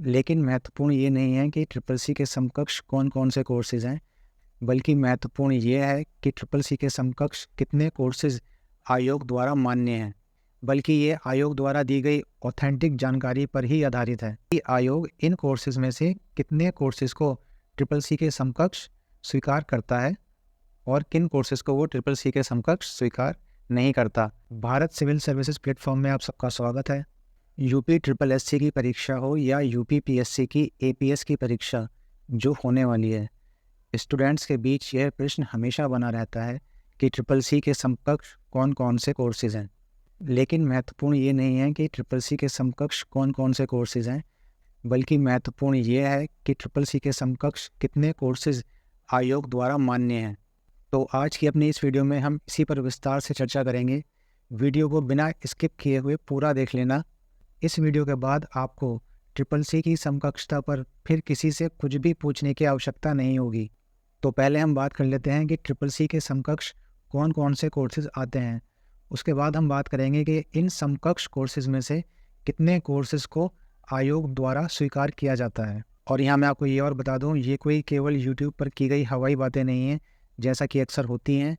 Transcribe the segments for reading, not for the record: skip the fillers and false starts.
लेकिन महत्वपूर्ण ये नहीं है कि ट्रिपल सी के समकक्ष कौन कौन से कोर्सेज हैं, बल्कि महत्वपूर्ण ये है कि ट्रिपल सी के समकक्ष कितने कोर्सेज आयोग द्वारा मान्य हैं। बल्कि ये आयोग द्वारा दी गई ऑथेंटिक जानकारी पर ही आधारित है कि आयोग इन कोर्सेज में से कितने कोर्सेज को ट्रिपल सी के समकक्ष स्वीकार करता है और किन कोर्सेज को वो ट्रिपल सी के समकक्ष स्वीकार नहीं करता। भारत सिविल सर्विसेज प्लेटफॉर्म में आप सबका स्वागत है। यूपी ट्रिपल एससी की परीक्षा हो या यूपी पीएससी की एपीएस की परीक्षा जो होने वाली है, स्टूडेंट्स के बीच यह प्रश्न हमेशा बना रहता है कि ट्रिपल सी के समकक्ष कौन कौन से कोर्सेज हैं। लेकिन महत्वपूर्ण ये नहीं है कि ट्रिपल सी के समकक्ष कौन कौन से कोर्सेज हैं, बल्कि महत्वपूर्ण ये है कि ट्रिपल सी के समकक्ष कितने कोर्सेज आयोग द्वारा मान्य हैं। तो आज की अपनी इस वीडियो में हम इसी पर विस्तार से चर्चा करेंगे। वीडियो को बिना स्किप किए हुए पूरा देख लेना। इस वीडियो के बाद आपको ट्रिपल सी की समकक्षता पर फिर किसी से कुछ भी पूछने की आवश्यकता नहीं होगी। तो पहले हम बात कर लेते हैं कि ट्रिपल सी के समकक्ष कौन कौन से कोर्सेज आते हैं। उसके बाद हम बात करेंगे कि इन समकक्ष कोर्सेज में से कितने कोर्सेज को आयोग द्वारा स्वीकार किया जाता है। और यहाँ मैं आपको ये और बता दूँ, ये कोई केवल यूट्यूब पर की गई हवाई बातें नहीं हैं जैसा कि अक्सर होती हैं,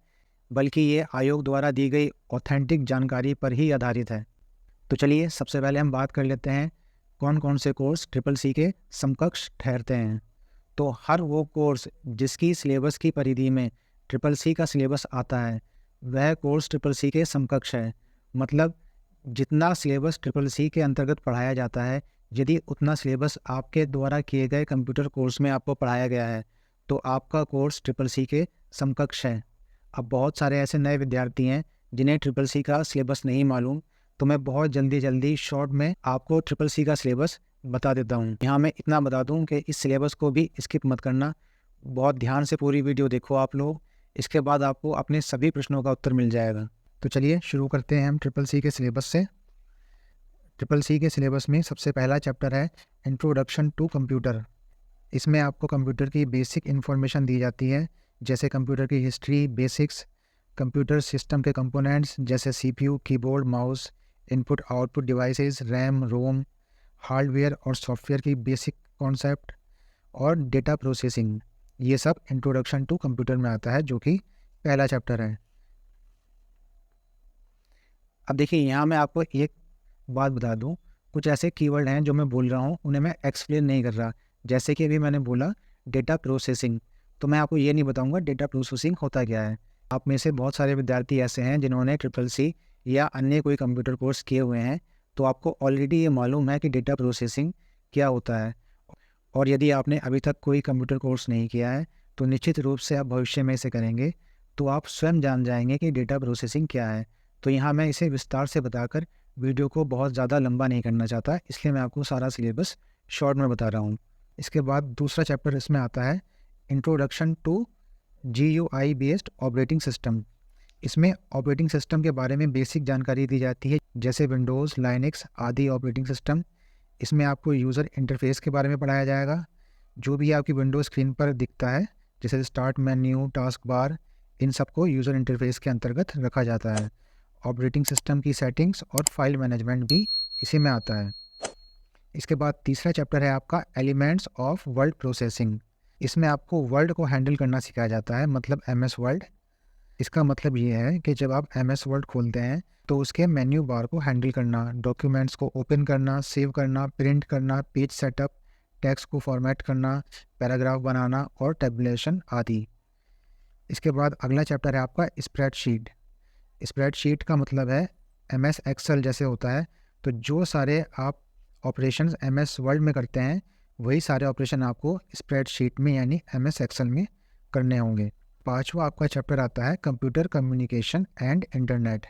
बल्कि ये आयोग द्वारा दी गई ऑथेंटिक जानकारी पर ही आधारित है। तो चलिए सबसे पहले हम बात कर लेते हैं कौन कौन से कोर्स ट्रिपल सी के समकक्ष ठहरते हैं। तो हर वो कोर्स जिसकी सिलेबस की परिधि में ट्रिपल सी का सिलेबस आता है, वह कोर्स ट्रिपल सी के समकक्ष है। मतलब जितना सिलेबस ट्रिपल सी के अंतर्गत पढ़ाया जाता है, यदि उतना सिलेबस आपके द्वारा किए गए कंप्यूटर कोर्स में आपको पढ़ाया गया है, तो आपका कोर्स ट्रिपल सी के समकक्ष है। अब बहुत सारे ऐसे नए विद्यार्थी हैं जिन्हें ट्रिपल सी का सिलेबस नहीं मालूम, तो मैं बहुत जल्दी शॉर्ट में आपको ट्रिपल सी का सिलेबस बता देता हूँ। यहाँ मैं इतना बता दूँ कि इस सिलेबस को भी स्किप मत करना, बहुत ध्यान से पूरी वीडियो देखो आप लोग। इसके बाद आपको अपने सभी प्रश्नों का उत्तर मिल जाएगा। तो चलिए शुरू करते हैं हम ट्रिपल सी के सिलेबस से। ट्रिपल सी के सिलेबस में सबसे पहला चैप्टर है इंट्रोडक्शन टू कंप्यूटर। इसमें आपको कंप्यूटर की बेसिक इन्फॉर्मेशन दी जाती है, जैसे कंप्यूटर की हिस्ट्री, बेसिक्स, कंप्यूटर सिस्टम के कंपोनेंट्स जैसे CPU, keyboard, mouse, input output devices, RAM, ROM, hardware और सॉफ्टवेयर की बेसिक कॉन्सेप्ट और डेटा प्रोसेसिंग। ये सब इंट्रोडक्शन टू कंप्यूटर में आता है, जो कि पहला चैप्टर है। अब देखिए, यहाँ मैं आपको एक बात बता दूँ, कुछ ऐसे कीवर्ड हैं जो मैं बोल रहा हूँ, उन्हें मैं एक्सप्लेन नहीं कर रहा। जैसे कि अभी मैंने बोला डेटा प्रोसेसिंग, तो मैं आपको ये नहीं बताऊँगा डेटा प्रोसेसिंग होता क्या है। आप में से बहुत सारे विद्यार्थी ऐसे हैं जिन्होंने ट्रिपल सी या अन्य कोई कंप्यूटर कोर्स किए हुए हैं, तो आपको ऑलरेडी ये मालूम है कि डेटा प्रोसेसिंग क्या होता है। और यदि आपने अभी तक कोई कंप्यूटर कोर्स नहीं किया है, तो निश्चित रूप से आप भविष्य में इसे करेंगे तो आप स्वयं जान जाएंगे कि डेटा प्रोसेसिंग क्या है। तो यहाँ मैं इसे विस्तार से बताकर वीडियो को बहुत ज़्यादा लंबा नहीं करना चाहता, इसलिए मैं आपको सारा सिलेबस शॉर्ट में बता रहा हूँ। इसके बाद दूसरा चैप्टर इसमें आता है introduction to GUI based operating system. इसमें ऑपरेटिंग सिस्टम के बारे में बेसिक जानकारी दी जाती है, जैसे विंडोज़, लाइनक्स आदि ऑपरेटिंग सिस्टम। इसमें आपको यूज़र इंटरफेस के बारे में पढ़ाया जाएगा। जो भी आपकी विंडो स्क्रीन पर दिखता है, जैसे स्टार्ट मेन्यू, टास्क बार, इन सबको यूज़र इंटरफेस के अंतर्गत रखा जाता है। ऑपरेटिंग सिस्टम की सेटिंग्स और फाइल मैनेजमेंट भी इसी में आता है। इसके बाद तीसरा चैप्टर है आपका एलिमेंट्स ऑफ वर्ड प्रोसेसिंग। इसमें आपको वर्ड को हैंडल करना सिखाया जाता है, मतलब MS वर्ड। इसका मतलब ये है कि जब आप MS वर्ड खोलते हैं तो उसके मेन्यू बार को हैंडल करना, डॉक्यूमेंट्स को ओपन करना, सेव करना, प्रिंट करना, पेज सेटअप, टेक्स्ट को फॉर्मेट करना, पैराग्राफ बनाना और टैबुलेशन आदि। इसके बाद अगला चैप्टर है आपका स्प्रेडशीट। स्प्रेडशीट का मतलब है MS एक्सेल जैसे होता है, तो जो सारे आप ऑपरेशंस MS वर्ड में करते हैं, वही सारे ऑपरेशन आपको स्प्रेडशीट में यानी MS एक्सेल में करने होंगे। पांचवा आपका चैप्टर आता है कंप्यूटर कम्युनिकेशन एंड इंटरनेट।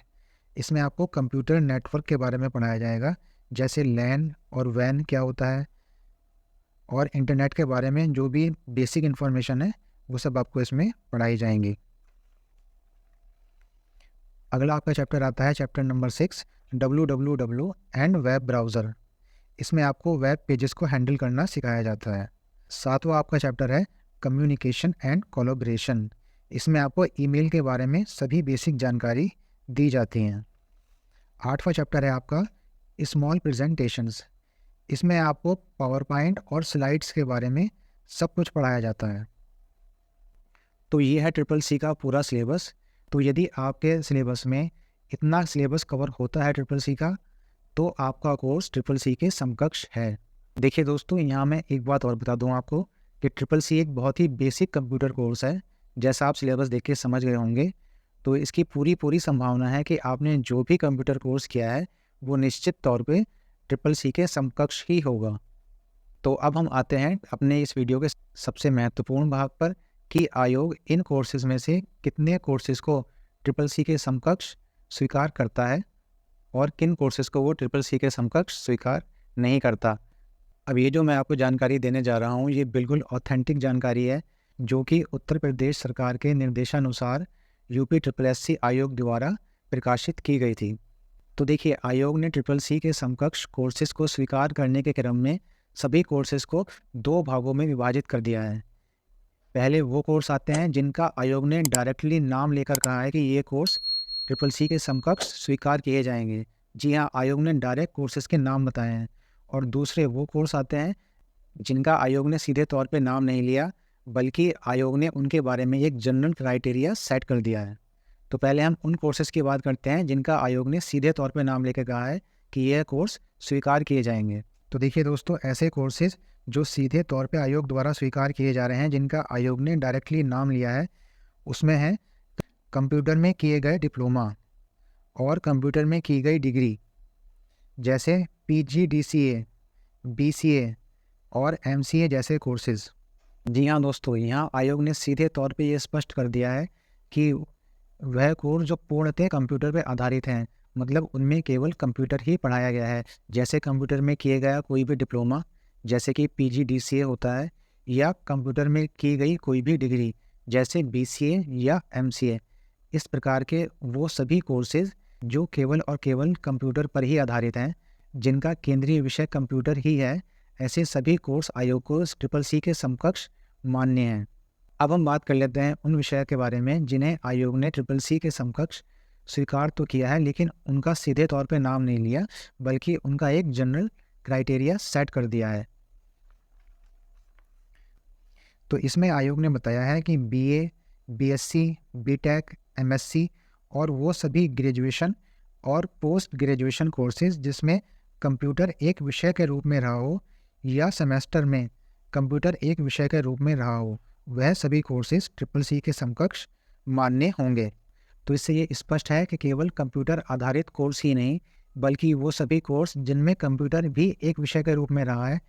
इसमें आपको कंप्यूटर नेटवर्क के बारे में पढ़ाया जाएगा, जैसे लैन और वैन क्या होता है, और इंटरनेट के बारे में जो भी बेसिक इन्फॉर्मेशन है वो सब आपको इसमें पढ़ाई जाएंगी। अगला आपका चैप्टर आता है chapter number 6, WWW and web browser. इसमें आपको वेब पेजेस को हैंडल करना सिखाया जाता है। सातवां आपका चैप्टर है कम्युनिकेशन एंड कोलैबोरेशन। इसमें आपको ईमेल के बारे में सभी बेसिक जानकारी दी जाती हैं। आठवां चैप्टर है आपका स्मॉल प्रेजेंटेशंस। इसमें आपको पावर पॉइंट और स्लाइड्स के बारे में सब कुछ पढ़ाया जाता है। तो ये है ट्रिपल सी का पूरा सिलेबस। तो यदि आपके सिलेबस में इतना सिलेबस कवर होता है ट्रिपल सी का, तो आपका कोर्स ट्रिपल सी के समकक्ष है। देखिए दोस्तों, यहाँ मैं एक बात और बता दूँ आपको कि ट्रिपल सी एक बहुत ही बेसिक कंप्यूटर कोर्स है। जैसा आप सिलेबस देख के समझ गए होंगे, तो इसकी पूरी संभावना है कि आपने जो भी कंप्यूटर कोर्स किया है वो निश्चित तौर पे ट्रिपल सी के समकक्ष ही होगा। तो अब हम आते हैं अपने इस वीडियो के सबसे महत्वपूर्ण भाग पर कि आयोग इन कोर्सेज़ में से कितने कोर्सेज़ को ट्रिपल सी के समकक्ष स्वीकार करता है और किन कोर्सेज़ को वो ट्रिपल सी के समकक्ष स्वीकार नहीं करता। अब ये जो मैं आपको जानकारी देने जा रहा हूँ, ये बिल्कुल ऑथेंटिक जानकारी है, जो कि उत्तर प्रदेश सरकार के निर्देशानुसार यूपी ट्रिपल एस सी आयोग द्वारा प्रकाशित की गई थी। तो देखिए, आयोग ने ट्रिपल सी के समकक्ष कोर्सेज़ को स्वीकार करने के क्रम में सभी कोर्सेज़ को 2 भागों में विभाजित कर दिया है। पहले वो कोर्स आते हैं जिनका आयोग ने डायरेक्टली नाम लेकर कहा है कि ये कोर्स ट्रिपल सी के समकक्ष स्वीकार किए जाएंगे। जी हाँ, आयोग ने डायरेक्ट कोर्सेज़ के नाम बताए हैं। और दूसरे वो कोर्स आते हैं जिनका आयोग ने सीधे तौर पे नाम नहीं लिया, बल्कि आयोग ने उनके बारे में एक जनरल क्राइटेरिया सेट कर दिया है। तो पहले हम उन कोर्सेज़ की बात करते हैं जिनका आयोग ने सीधे तौर पे नाम लेकर कहा है कि यह कोर्स स्वीकार किए जाएंगे। तो देखिए दोस्तों, ऐसे कोर्सेज़ जो सीधे तौर पे आयोग द्वारा स्वीकार किए जा रहे हैं, जिनका आयोग ने डायरेक्टली नाम लिया है, उसमें है कंप्यूटर में किए गए डिप्लोमा और कंप्यूटर में की गई डिग्री, जैसे PGDCA, BCA और MCA जैसे कोर्सेज़। जी हाँ दोस्तों, यहाँ आयोग ने सीधे तौर पे ये स्पष्ट कर दिया है कि वह कोर्स जो पूर्णतः कंप्यूटर पे आधारित हैं, मतलब उनमें केवल कंप्यूटर ही पढ़ाया गया है। जैसे कंप्यूटर में किए गया कोई भी डिप्लोमा, जैसे कि PGDCA होता है, या कंप्यूटर में की गई कोई भी डिग्री जैसे BCA या MCA, इस प्रकार के वो सभी कोर्सेज़ जो केवल और केवल कंप्यूटर पर ही आधारित हैं, जिनका केंद्रीय विषय कंप्यूटर ही है, ऐसे सभी कोर्स आयोग को ट्रिपल सी के समकक्ष मान्य हैं। अब हम बात कर लेते हैं उन विषय के बारे में जिन्हें आयोग ने ट्रिपल सी के समकक्ष स्वीकार तो किया है, लेकिन उनका सीधे तौर पे नाम नहीं लिया, बल्कि उनका एक जनरल क्राइटेरिया सेट कर दिया है। तो इसमें आयोग ने बताया है कि BA, BSc, BTech, MSc और वो सभी ग्रेजुएशन और पोस्ट ग्रेजुएशन कोर्सेज जिसमें कंप्यूटर एक विषय के रूप में रहा हो या सेमेस्टर में कंप्यूटर एक विषय के रूप में रहा हो, वह सभी कोर्सेज ट्रिपल सी के समकक्ष मान्य होंगे। तो इससे ये स्पष्ट है कि केवल कंप्यूटर आधारित कोर्स ही नहीं, बल्कि वो सभी कोर्स जिनमें कंप्यूटर भी एक विषय के रूप में रहा है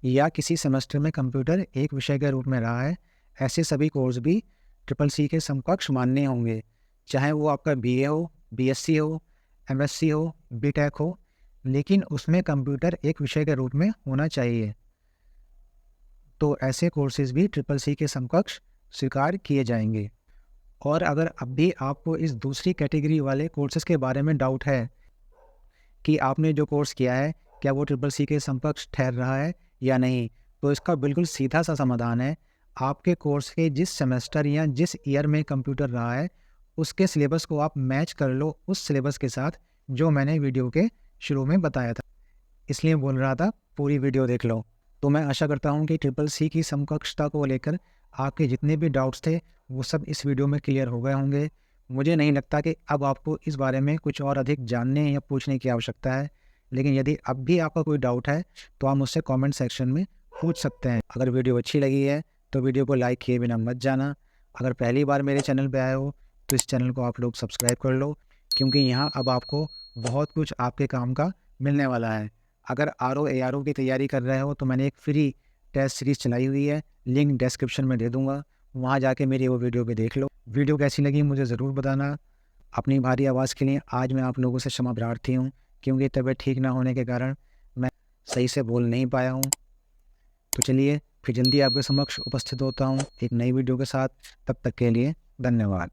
या किसी सेमेस्टर में कंप्यूटर एक विषय के रूप में रहा है, ऐसे सभी कोर्स भी ट्रिपल सी के समकक्ष मान्य होंगे, चाहे वो आपका BA हो, BSc हो, MSc हो, BTech हो, लेकिन उसमें कंप्यूटर एक विषय के रूप में होना चाहिए। तो ऐसे कोर्सेज भी ट्रिपल सी के समकक्ष स्वीकार किए जाएंगे। और अगर अब भी आपको इस दूसरी कैटेगरी वाले कोर्सेज के बारे में डाउट है कि आपने जो कोर्स किया है क्या वो ट्रिपल सी के समकक्ष ठहर रहा है या नहीं, तो इसका बिल्कुल सीधा सा समाधान है। आपके कोर्स के जिस सेमेस्टर या जिस ईयर में कंप्यूटर रहा है, उसके सिलेबस को आप मैच कर लो उस सिलेबस के साथ जो मैंने वीडियो के शुरू में बताया था। इसलिए बोल रहा था पूरी वीडियो देख लो। तो मैं आशा करता हूँ कि ट्रिपल सी की समकक्षता को लेकर आपके जितने भी डाउट्स थे वो सब इस वीडियो में क्लियर हो गए होंगे। मुझे नहीं लगता कि अब आपको इस बारे में कुछ और अधिक जानने या पूछने की आवश्यकता है, लेकिन यदि अब भी आपका कोई डाउट है तो आप मुझसे कमेंट सेक्शन में पूछ सकते हैं। अगर वीडियो अच्छी लगी है तो वीडियो को लाइक किए बिना मत जाना। अगर पहली बार मेरे चैनल पे आए हो तो इस चैनल को आप लोग सब्सक्राइब कर लो, क्योंकि यहाँ अब आपको बहुत कुछ आपके काम का मिलने वाला है। अगर RO ARO की तैयारी कर रहे हो तो मैंने एक फ्री टेस्ट सीरीज़ चलाई हुई है, लिंक डिस्क्रिप्शन में दे दूँगा, वहाँ जाके मेरी वो वीडियो भी देख लो। वीडियो कैसी लगी मुझे ज़रूर बताना। अपनी भारी आवाज़ के लिए आज मैं आप लोगों से क्षमा प्रार्थी हूँ, क्योंकि तबीयत ठीक ना होने के कारण मैं सही से बोल नहीं पाया हूँ। तो चलिए फिर जल्दी आपके समक्ष उपस्थित होता हूँ एक नई वीडियो के साथ। तब तक के लिए धन्यवाद।